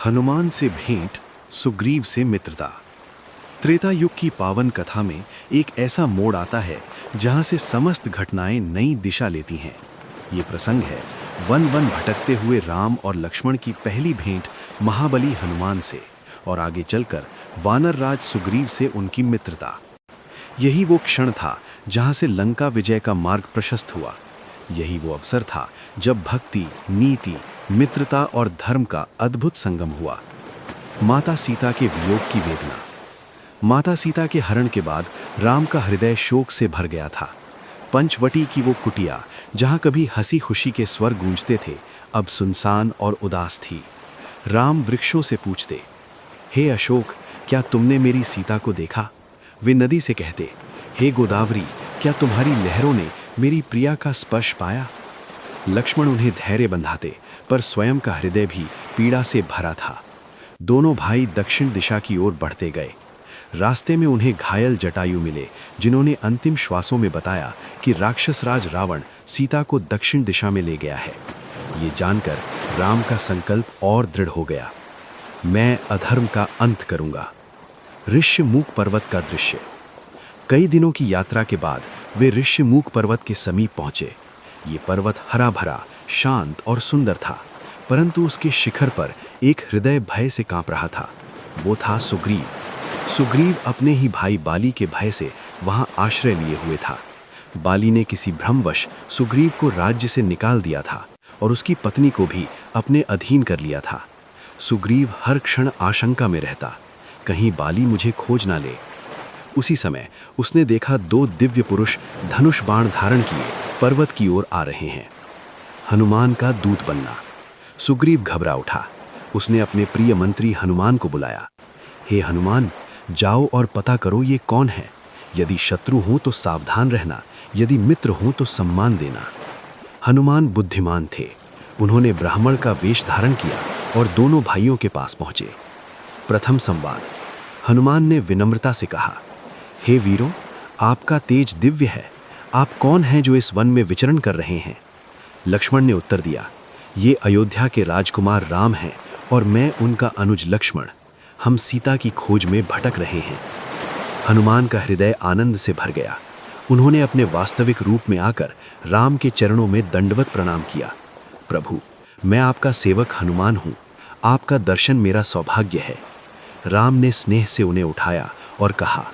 हनुमान से भेंट, सुग्रीव से मित्रता। त्रेता युग की पावन कथा में एक ऐसा मोड़ आता है जहां से समस्त घटनाएं नई दिशा लेती हैं। ये प्रसंग है वन वन भटकते हुए राम और लक्ष्मण की पहली भेंट महाबली हनुमान से, और आगे चलकर वानर राज सुग्रीव से उनकी मित्रता। यही वो क्षण था जहां से लंका विजय का मार्ग प्रशस्त हुआ। यही वो अवसर था जब भक्ति, नीति, मित्रता और धर्म का अद्भुत संगम हुआ। माता सीता के वियोग की वेदना। माता सीता के हरण के बाद राम का हृदय शोक से भर गया था। पंचवटी की वो कुटिया जहां कभी हंसी खुशी के स्वर गूंजते थे, अब सुनसान और उदास थी। राम वृक्षों से पूछते, हे अशोक, क्या तुमने मेरी सीता को देखा? वे नदी से कहते, हे गोदावरी, क्या तुम्हारी लहरों ने मेरी प्रिया का स्पर्श पाया? लक्ष्मण उन्हें धैर्य बंधाते, पर स्वयं का हृदय भी पीड़ा से भरा था। दोनों भाई दक्षिण दिशा की ओर बढ़ते गए। रास्ते में उन्हें घायल जटायु मिले, जिन्होंने अंतिम श्वासों में बताया कि राक्षस राज रावण सीता को दक्षिण दिशा में ले गया है। ये जानकर राम का संकल्प और दृढ़ हो गया। मैं अधर्म का अंत करूंगा। ऋष्यमूक पर्वत का दृश्य। कई दिनों की यात्रा के बाद वे ऋष्यमूक पर्वत के समीप पहुंचे। ये पर्वत हरा भरा, शांत और सुंदर था, परंतु उसके शिखर पर एक हृदय भय से कांप रहा था। वो था सुग्रीव। सुग्रीव अपने ही भाई बाली के भय से वहां आश्रय लिए हुए था। बाली ने किसी भ्रमवश सुग्रीव को राज्य से निकाल दिया था और उसकी पत्नी को भी अपने अधीन कर लिया था। सुग्रीव हर क्षण आशंका में रहता, कहीं बाली मुझे खोज ना ले। उसी समय उसने देखा दो दिव्य पुरुष धनुष बाण धारण किए पर्वत की ओर आ रहे हैं। हनुमान का दूत बनना। सुग्रीव घबरा उठा। उसने अपने प्रिय मंत्री हनुमान को बुलाया। हे हनुमान, जाओ और पता करो ये कौन है। यदि शत्रु हो तो सावधान रहना, यदि मित्र हो तो सम्मान देना। हनुमान बुद्धिमान थे। उन्होंने ब्राह्मण का वेश धारण किया और दोनों भाइयों के पास पहुंचे। प्रथम संवाद। हनुमान ने विनम्रता से कहा, हे वीरों, आपका तेज दिव्य है। आप कौन हैं जो इस वन में विचरण कर रहे हैं? लक्ष्मण ने उत्तर दिया, ये अयोध्या के राजकुमार राम हैं और मैं उनका अनुज लक्ष्मण। हम सीता की खोज में भटक रहे हैं। हनुमान का हृदय आनंद से भर गया। उन्होंने अपने वास्तविक रूप में आकर राम के चरणों में दंडवत प्रणाम किया। प्रभु, मैं आपका सेवक हनुमान हूँ। आपका दर्शन मेरा सौभाग्य है। राम ने स्नेह से उन्हें उठाया और कहा,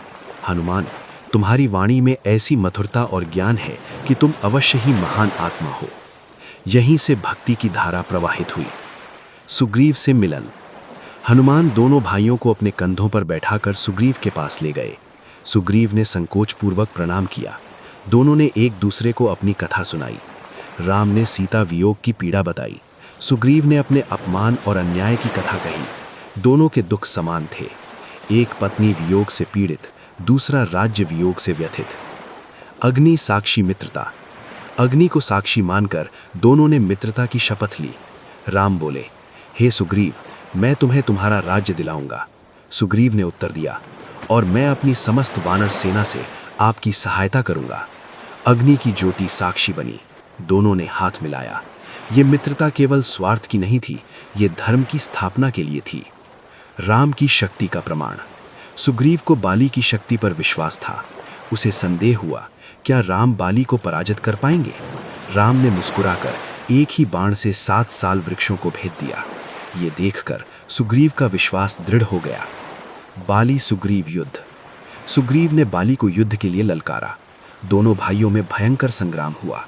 हनुमान, तुम्हारी वाणी में ऐसी मधुरता और ज्ञान है कि तुम अवश्य ही महान आत्मा हो। यहीं से भक्ति की धारा प्रवाहित हुई। सुग्रीव से मिलन। हनुमान दोनों भाइयों को अपने कंधों पर बैठाकर सुग्रीव के पास ले गए। सुग्रीव ने संकोचपूर्वक प्रणाम किया। दोनों ने एक दूसरे को अपनी कथा सुनाई। राम ने सीता वियोग की पीड़ा बताई। सुग्रीव ने अपने अपमान और अन्याय की कथा कही। दोनों के दुख समान थे। एक पत्नी वियोग से पीड़ित, दूसरा राज्य वियोग से व्यथित। अग्नि साक्षी मित्रता। अग्नि को साक्षी मानकर दोनों ने मित्रता की शपथ ली। राम बोले, हे सुग्रीव, मैं तुम्हें तुम्हारा राज्य दिलाऊंगा। सुग्रीव ने उत्तर दिया, और मैं अपनी समस्त वानर सेना से आपकी सहायता करूंगा। अग्नि की ज्योति साक्षी बनी। दोनों ने हाथ मिलाया। ये मित्रता केवल स्वार्थ की नहीं थी, ये धर्म की स्थापना के लिए थी। राम की शक्ति का प्रमाण। सुग्रीव को बाली की शक्ति पर विश्वास था। उसे संदेह हुआ, क्या राम बाली को पराजित कर पाएंगे? राम ने मुस्कुराकर एक ही बाण से 7 साल वृक्षों को भेद दिया। ये देखकर सुग्रीव का विश्वास दृढ़ हो गया। बाली सुग्रीव युद्ध। सुग्रीव ने बाली को युद्ध के लिए ललकारा। दोनों भाइयों में भयंकर संग्राम हुआ।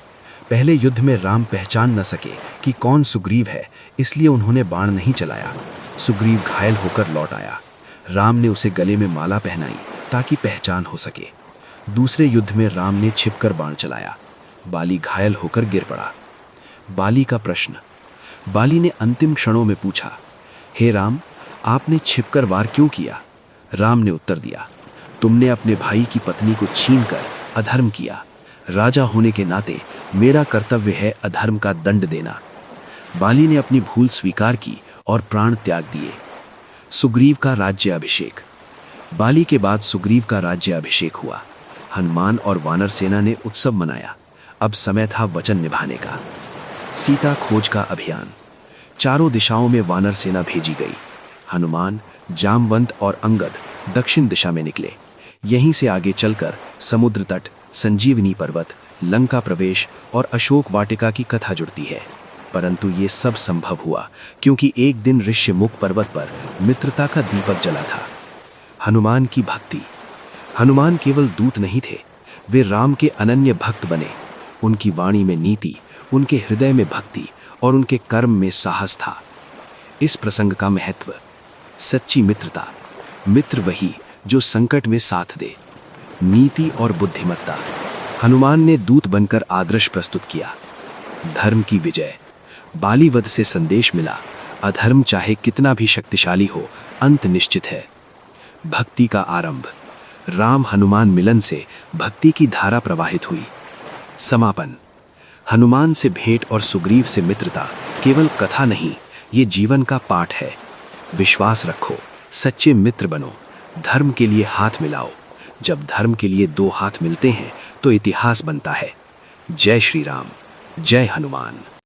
पहले युद्ध में राम पहचान न सके कि कौन सुग्रीव है, इसलिए उन्होंने बाण नहीं चलाया। सुग्रीव घायल होकर लौट आया। राम ने उसे गले में माला पहनाई ताकि पहचान हो सके। दूसरे युद्ध में राम ने छिपकर बाण चलाया। बाली घायल होकर गिर पड़ा। बाली का प्रश्न। बाली ने अंतिम क्षणों में पूछा, हे राम, आपने छिपकर वार क्यों किया? राम ने उत्तर दिया, तुमने अपने भाई की पत्नी को छीनकर अधर्म किया। राजा होने के नाते मेरा कर्तव्य है अधर्म का दंड देना। बाली ने अपनी भूल स्वीकार की और प्राण त्याग दिए। सुग्रीव का राज्य अभिषेक। बाली के बाद सुग्रीव का राज्य अभिषेक हुआ। हनुमान और वानर सेना ने उत्सव मनाया। अब समय था वचन निभाने का। सीता खोज का अभियान। चारों दिशाओं में वानर सेना भेजी गई। हनुमान, जामवंत और अंगद दक्षिण दिशा में निकले। यहीं से आगे चलकर समुद्र तट, संजीवनी पर्वत, लंका प्रवेश और अशोक वाटिका की कथा जुड़ती है। परंतु ये सब संभव हुआ क्योंकि एक दिन ऋष्यमुख पर्वत पर मित्रता का दीपक जला था। हनुमान की भक्ति। हनुमान केवल दूत नहीं थे, वे राम के अनन्य भक्त बने। उनकी वाणी में नीति, उनके हृदय में भक्ति और उनके कर्म में साहस था। इस प्रसंग का महत्व। सच्ची मित्रता। मित्र वही जो संकट में साथ दे। नीति और बुद्धिमत्ता। हनुमान ने दूत बनकर आदर्श प्रस्तुत किया। धर्म की विजय। बाली वध से संदेश मिला, अधर्म चाहे कितना भी शक्तिशाली हो, अंत निश्चित है। भक्ति का आरंभ। राम हनुमान मिलन से भक्ति की धारा प्रवाहित हुई। समापन। हनुमान से भेंट और सुग्रीव से मित्रता केवल कथा नहीं, ये जीवन का पाठ है। विश्वास रखो, सच्चे मित्र बनो, धर्म के लिए हाथ मिलाओ। जब धर्म के लिए दो हाथ मिलते हैं तो इतिहास बनता है। जय श्री राम, जय हनुमान।